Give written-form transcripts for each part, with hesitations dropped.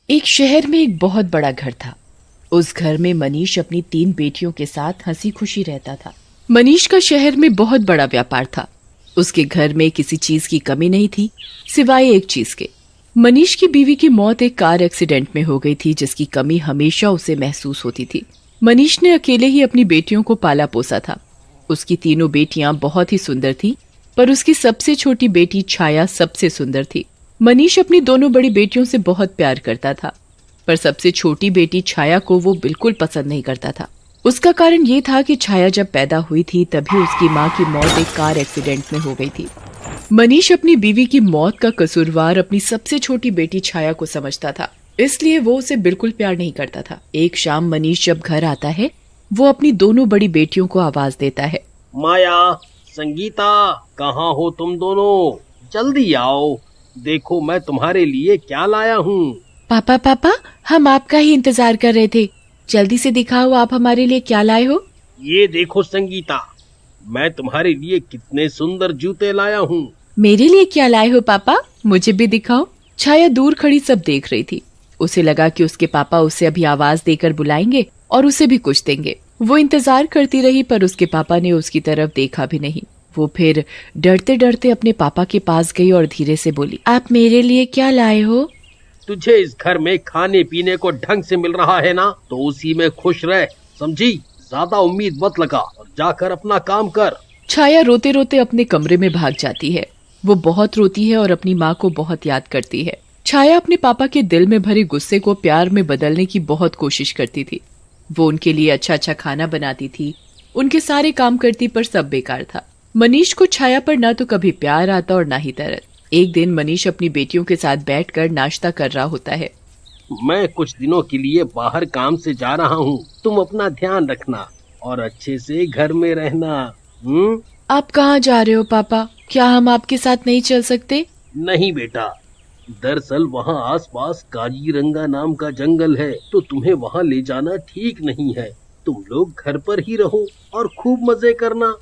एक शहर में एक बहुत बड़ा घर था। उस घर में मनीष अपनी 3 बेटियों के साथ हंसी खुशी रहता था। मनीष का शहर में बहुत बड़ा व्यापार था। उसके घर में किसी चीज की कमी नहीं थी सिवाय एक चीज के। मनीष की बीवी की मौत एक कार एक्सीडेंट में हो गई थी, जिसकी कमी हमेशा उसे महसूस होती थी। मनीष ने अकेले ही अपनी बेटियों को पाला पोसा था। उसकी तीनों बेटियां बहुत ही सुंदर थी, पर उसकी सबसे छोटी बेटी छाया सबसे सुंदर थी। मनीष अपनी दोनों बड़ी बेटियों से बहुत प्यार करता था, पर सबसे छोटी बेटी छाया को वो बिल्कुल पसंद नहीं करता था। उसका कारण ये था कि छाया जब पैदा हुई थी तभी उसकी माँ की मौत एक कार एक्सीडेंट में हो गई थी। मनीष अपनी बीवी की मौत का कसूरवार अपनी सबसे छोटी बेटी छाया को समझता था, इसलिए वो उसे बिल्कुल प्यार नहीं करता था। एक शाम मनीष जब घर आता है, वो अपनी दोनों बड़ी बेटियों को आवाज देता है, माया, संगीता, कहाँ हो तुम दोनों? जल्दी आओ, देखो मैं तुम्हारे लिए क्या लाया हूँ। पापा पापा, हम आपका ही इंतजार कर रहे थे। जल्दी से दिखाओ आप हमारे लिए क्या लाए हो। ये देखो संगीता, मैं तुम्हारे लिए कितने सुंदर जूते लाया हूँ। मेरे लिए क्या लाए हो पापा, मुझे भी दिखाओ। छाया दूर खड़ी सब देख रही थी। उसे लगा कि उसके पापा उसे अभी आवाज देकर बुलाएंगे और उसे भी कुछ देंगे। वो इंतजार करती रही, पर उसके पापा ने उसकी तरफ देखा भी नहीं। वो फिर डरते डरते अपने पापा के पास गई और धीरे से बोली, आप मेरे लिए क्या लाए हो? तुझे इस घर में खाने पीने को ढंग से मिल रहा है ना, तो उसी में खुश रह, समझी? ज्यादा उम्मीद मत लगा और जाकर अपना काम कर। छाया रोते रोते अपने कमरे में भाग जाती है। वो बहुत रोती है और अपनी माँ को बहुत याद करती है। छाया अपने पापा के दिल में भरे गुस्से को प्यार में बदलने की बहुत कोशिश करती थी। वो उनके लिए अच्छा अच्छा खाना बनाती थी, उनके सारे काम करती, पर सब बेकार था। मनीष को छाया पर ना तो कभी प्यार आता और ना ही तरस। एक दिन मनीष अपनी बेटियों के साथ बैठकर नाश्ता कर रहा होता है। मैं कुछ दिनों के लिए बाहर काम से जा रहा हूँ, तुम अपना ध्यान रखना और अच्छे से घर में रहना। आप कहाँ जा रहे हो पापा? क्या हम आपके साथ नहीं चल सकते? नहीं बेटा, दरअसल वहाँ आसपास काजीरंगा नाम का जंगल है, तो तुम्हें वहाँ ले जाना ठीक नहीं है। तुम लोग घर पर ही रहो और खूब मजे करना।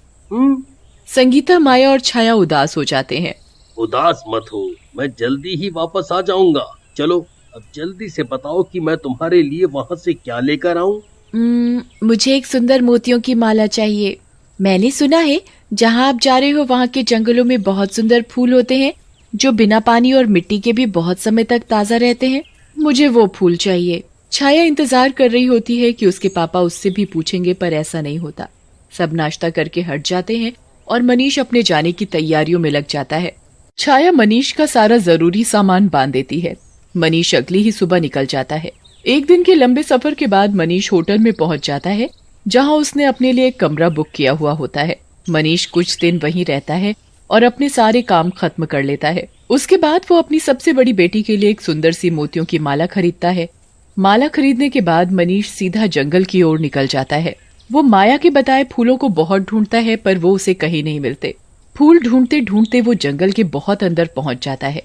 संगीता, माया और छाया उदास हो जाते हैं। उदास मत हो, मैं जल्दी ही वापस आ जाऊंगा। चलो अब जल्दी से बताओ कि मैं तुम्हारे लिए वहाँ से क्या लेकर आऊं। मुझे एक सुंदर मोतियों की माला चाहिए। मैंने सुना है जहाँ आप जा रहे हो वहाँ के जंगलों में बहुत सुंदर फूल होते हैं, जो बिना पानी और मिट्टी के भी बहुत समय तक ताजा रहते हैं। मुझे वो फूल चाहिए। छाया इंतजार कर रही होती है कि उसके पापा उससे भी पूछेंगे, पर ऐसा नहीं होता। सब नाश्ता करके हट जाते हैं और मनीष अपने जाने की तैयारियों में लग जाता है। छाया मनीष का सारा जरूरी सामान बांध देती है। मनीष अगली ही सुबह निकल जाता है। एक दिन के लंबे सफर के बाद मनीष होटल में पहुंच जाता है, जहां उसने अपने लिए एक कमरा बुक किया हुआ होता है। मनीष कुछ दिन वहीं रहता है और अपने सारे काम खत्म कर लेता है। उसके बाद वो अपनी सबसे बड़ी बेटी के लिए एक सुंदर सी मोतियों की माला खरीदता है। माला खरीदने के बाद मनीष सीधा जंगल की ओर निकल जाता है। वो माया के बताए फूलों को बहुत ढूंढता है, पर वो उसे कहीं नहीं मिलते। फूल ढूंढते ढूंढते वो जंगल के बहुत अंदर पहुंच जाता है।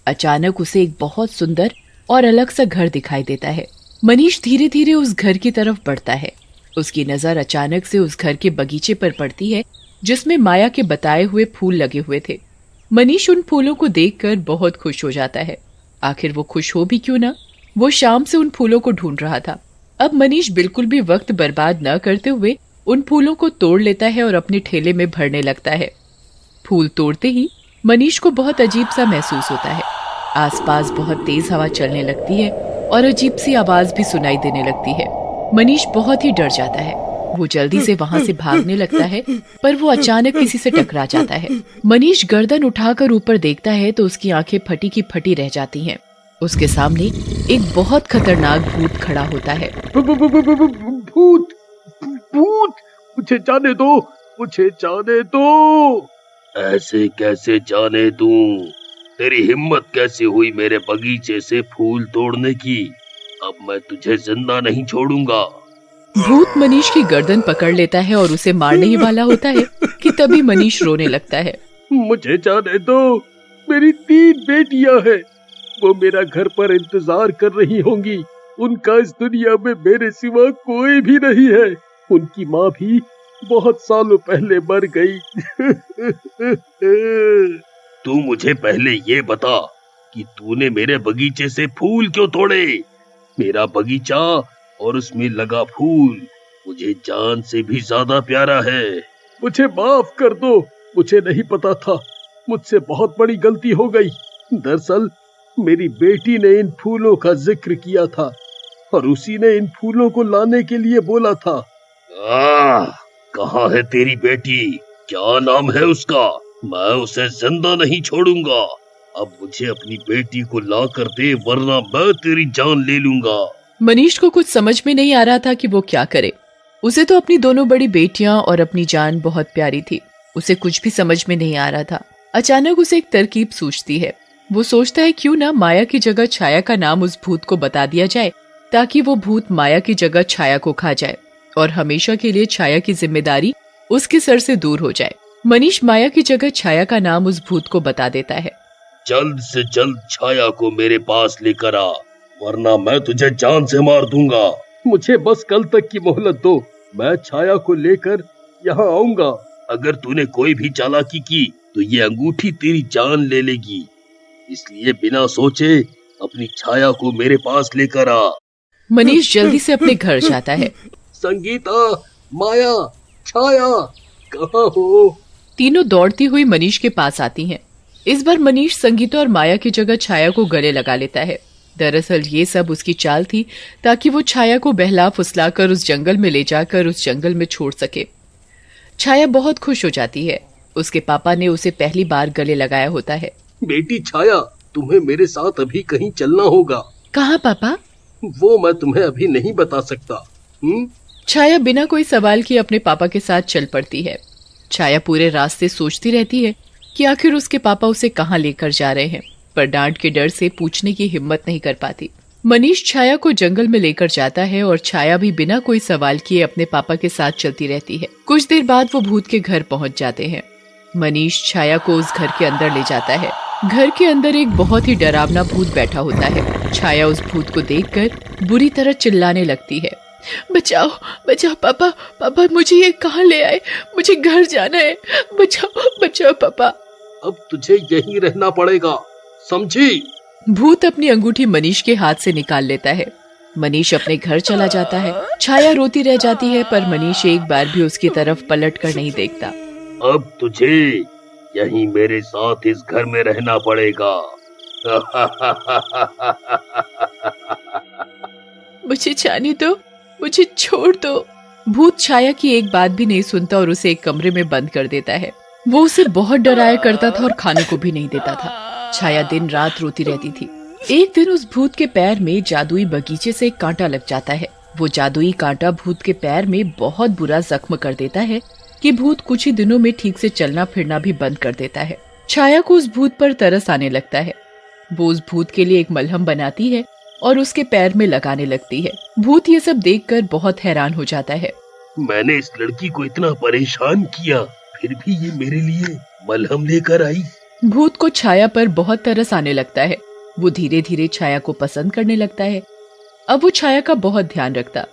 अचानक उसे एक बहुत सुंदर और अलग सा घर दिखाई देता है। मनीष धीरे धीरे उस घर की तरफ बढ़ता है। उसकी नजर अचानक से उस घर के बगीचे पर पड़ती है, जिसमें माया के बताए हुए फूल लगे हुए थे। मनीष उन फूलों को देखकर बहुत खुश हो जाता है। आखिर वो खुश हो भी क्यों ना, वो शाम से उन फूलों को ढूंढ रहा था। अब मनीष बिल्कुल भी वक्त बर्बाद न करते हुए उन फूलों को तोड़ लेता है और अपने ठेले में भरने लगता है। फूल तोड़ते ही मनीष को बहुत अजीब सा महसूस होता है। आसपास बहुत तेज हवा चलने लगती है और अजीब सी आवाज भी सुनाई देने लगती है। मनीष बहुत ही डर जाता है। वो जल्दी से वहां से भागने लगता है, पर वो अचानक किसी से टकरा जाता है। मनीष गर्दन उठाकर ऊपर देखता है तो उसकी आंखें फटी की फटी रह जाती हैं। उसके सामने एक बहुत खतरनाक भूत खड़ा होता है। भूत, भूत, मुझे जाने दो, मुझे जाने दो। ऐसे कैसे जाने दूं? तेरी हिम्मत कैसे हुई मेरे बगीचे से फूल तोड़ने की? अब मैं तुझे जिंदा नहीं छोड़ूंगा। भूत मनीष की गर्दन पकड़ लेता है और उसे मारने ही वाला होता है कि तभी मनीष रोने लगता है। मुझे जाने दो, मेरी 3 बेटियां हैं, वो मेरा घर पर इंतजार कर रही होंगी। उनका इस दुनिया में मेरे सिवा कोई भी नहीं है। उनकी माँ भी बहुत सालों पहले मर गई। तू मुझे पहले ये बता कि तूने मेरे बगीचे से फूल क्यों तोड़े। मेरा बगीचा और उसमें लगा फूल मुझे जान से भी ज्यादा प्यारा है। मुझे माफ कर दो, मुझे नहीं पता था, मुझसे बहुत बड़ी गलती हो गई। दरअसल मेरी बेटी ने इन फूलों का जिक्र किया था और उसी ने इन फूलों को लाने के लिए बोला था। कहाँ है तेरी बेटी? क्या नाम है उसका? मैं उसे जिंदा नहीं छोड़ूंगा। अब मुझे अपनी बेटी को ला कर दे, वरना मैं तेरी जान ले लूंगा। मनीष को कुछ समझ में नहीं आ रहा था कि वो क्या करे। उसे तो अपनी दोनों बड़ी बेटियां और अपनी जान बहुत प्यारी थी। उसे कुछ भी समझ में नहीं आ रहा था। अचानक उसे एक तरकीब सूझती है। वो सोचता है क्यों ना माया की जगह छाया का नाम उस भूत को बता दिया जाए, ताकि वो भूत माया की जगह छाया को खा जाए और हमेशा के लिए छाया की जिम्मेदारी उसके सर से दूर हो जाए। मनीष माया की जगह छाया का नाम उस भूत को बता देता है। जल्द से जल्द छाया को मेरे पास लेकर आ, वरना मैं तुझे जान से मार दूंगा। मुझे बस कल तक की मोहलत दो, मैं छाया को लेकर यहाँ आऊंगा। अगर तूने कोई भी चालाकी की तो ये अंगूठी तेरी जान ले लेगी, इसलिए बिना सोचे अपनी छाया को मेरे पास लेकर आ। मनीष जल्दी से अपने घर जाता है। संगीता, माया, छाया, कहाँ हो? तीनों दौड़ती हुई मनीष के पास आती हैं। इस बार मनीष संगीता और माया की जगह छाया को गले लगा लेता है। दरअसल ये सब उसकी चाल थी, ताकि वो छाया को बहला फुसलाकर उस जंगल में ले जाकर उस जंगल में छोड़ सके। छाया बहुत खुश हो जाती है। उसके पापा ने उसे पहली बार गले लगाया होता है। बेटी छाया, तुम्हें मेरे साथ अभी कहीं चलना होगा। कहाँ पापा? वो मैं तुम्हें अभी नहीं बता सकता। छाया बिना कोई सवाल किए अपने पापा के साथ चल पड़ती है। छाया पूरे रास्ते सोचती रहती है कि आखिर उसके पापा उसे कहाँ लेकर जा रहे हैं, पर डांट के डर से पूछने की हिम्मत नहीं कर पाती। मनीष छाया को जंगल में लेकर जाता है और छाया भी बिना कोई सवाल किए अपने पापा के साथ चलती रहती है। कुछ देर बाद वो भूत के घर पहुंच जाते हैं। मनीष छाया को उस घर के अंदर ले जाता है। घर के अंदर एक बहुत ही डरावना भूत बैठा होता है। छाया उस भूत को देखकर बुरी तरह चिल्लाने लगती है। बचाओ, बचाओ पापा, पापा मुझे ये कहाँ ले आए? मुझे घर जाना है, बचाओ, बचाओ पापा। अब तुझे यहीं रहना पड़ेगा, समझी? भूत अपनी अंगूठी मनीष के हाथ से निकाल लेता है। मनीष अपने घर चला जाता है। छाया रोती रह जाती है, पर मनीष एक बार भी उसकी तरफ पलट कर नहीं देखता। अब तुझे यहीं मेरे साथ इस घर में रहना पड़ेगा। मुझे जाने दो, मुझे छोड़ दो। भूत छाया की एक बात भी नहीं सुनता और उसे एक कमरे में बंद कर देता है। वो उसे बहुत डराया करता था और खाने को भी नहीं देता था। छाया दिन रात रोती रहती थी। एक दिन उस भूत के पैर में जादुई बगीचे से एक कांटा लग जाता है। वो जादुई कांटा भूत के पैर में बहुत बुरा जख्म कर देता है कि भूत कुछ ही दिनों में ठीक से चलना फिरना भी बंद कर देता है। छाया को उस भूत पर तरस आने लगता है। वो उस भूत के लिए एक मलहम बनाती है और उसके पैर में लगाने लगती है। भूत ये सब देखकर बहुत हैरान हो जाता है। मैंने इस लड़की को इतना परेशान किया, फिर भी ये मेरे लिए मलहम लेकर आई। भूत को छाया पर बहुत तरस आने लगता है। वो धीरे धीरे छाया को पसंद करने लगता है। अब वो छाया का बहुत ध्यान रखता।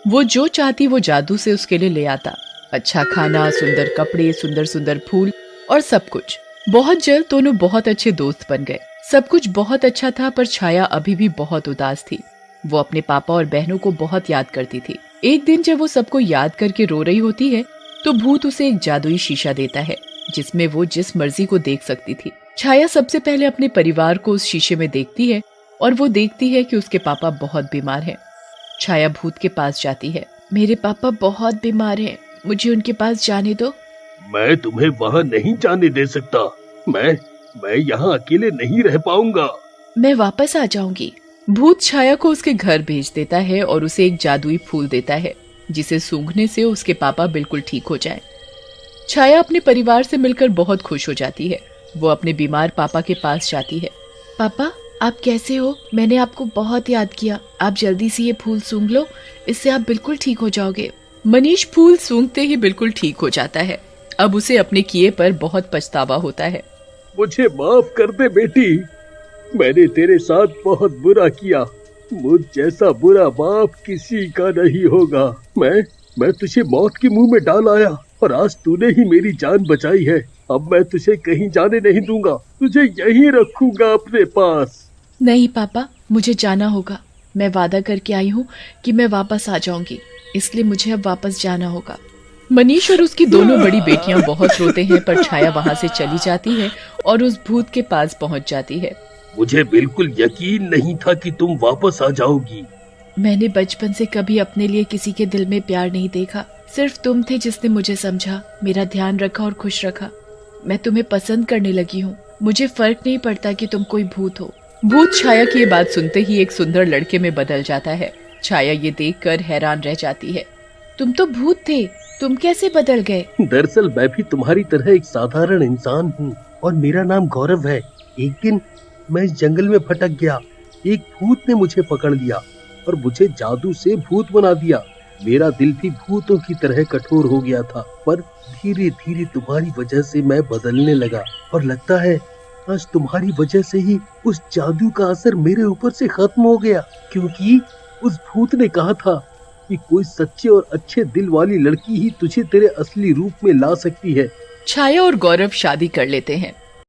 वो जो चाहती वो जादू से उसके लिए ले आता। अच्छा खाना, सुंदर कपड़े, सुंदर सुंदर फूल और सब कुछ। बहुत जल्द दोनों बहुत अच्छे दोस्त बन गए। सब कुछ बहुत अच्छा था, पर छाया अभी भी बहुत उदास थी। वो अपने पापा और बहनों को बहुत याद करती थी। एक दिन जब वो सबको याद करके रो रही होती है, तो भूत उसे एक जादुई शीशा देता है, जिसमें वो जिस मर्जी को देख सकती थी। छाया सबसे पहले अपने परिवार को उस शीशे में देखती है और वो देखती है कि उसके पापा बहुत बीमार हैं। छाया भूत के पास जाती है। मेरे पापा बहुत बीमार हैं, मुझे उनके पास जाने दो। मैं तुम्हें वहाँ नहीं जाने दे सकता। मैं यहाँ अकेले नहीं रह पाऊंगा। मैं वापस आ जाऊंगी। भूत छाया को उसके घर भेज देता है और उसे एक जादुई फूल देता है, जिसे सूंघने से उसके पापा बिल्कुल ठीक हो जाएं। छाया अपने परिवार से मिलकर बहुत खुश हो जाती है। वो अपने बीमार पापा के पास जाती है। पापा, आप कैसे हो? मैंने आपको बहुत याद किया। आप जल्दी से ये फूल सूंघ लो, इससे आप बिल्कुल ठीक हो जाओगे। मनीष फूल सूंघते ही बिल्कुल ठीक हो जाता है। अब उसे अपने किए पर बहुत पछतावा होता है। मुझे माफ कर दे बेटी, मैंने तेरे साथ बहुत बुरा किया। मुझ जैसा बुरा बाप किसी का नहीं होगा। मैं तुझे मौत के मुंह में डाल आया और आज तूने ही मेरी जान बचाई है। अब मैं तुझे कहीं जाने नहीं दूंगा, तुझे यहीं रखूंगा अपने पास। नहीं पापा, मुझे जाना होगा। मैं वादा करके आई हूँ कि मैं वापस आ जाऊंगी, इसलिए मुझे अब वापस जाना होगा। मनीष और उसकी दोनों बड़ी बेटियां बहुत रोते हैं, पर छाया वहाँ से चली जाती है और उस भूत के पास पहुँच जाती है। मुझे बिल्कुल यकीन नहीं था कि तुम वापस आ जाओगी। मैंने बचपन से कभी अपने लिए किसी के दिल में प्यार नहीं देखा। सिर्फ तुम थे जिसने मुझे समझा, मेरा ध्यान रखा और खुश रखा। मैं तुम्हें पसंद करने लगी हूँ। मुझे फर्क नहीं पड़ता कि तुम कोई भूत हो। भूत छाया की ये बात सुनते ही एक सुंदर लड़के में बदल जाता है। छाया ये देखकर हैरान रह जाती है। तुम तो भूत थे, तुम कैसे बदल गए? दरअसल मैं भी तुम्हारी तरह एक साधारण इंसान हूँ और मेरा नाम गौरव है। एक दिन मैं इस जंगल में भटक गया। एक भूत ने मुझे पकड़ लिया और मुझे जादू से भूत बना दिया। मेरा दिल भी भूतों की तरह कठोर हो गया था, पर धीरे धीरे तुम्हारी वजह से मैं बदलने लगा और लगता है आज तुम्हारी वजह से ही उस जादू का असर मेरे ऊपर से खत्म हो गया, क्योंकि उस भूत ने कहा था कि कोई सच्चे और अच्छे दिल वाली लड़की ही तुझे तेरे असली रूप में ला सकती है। छाया और गौरव शादी कर लेते हैं।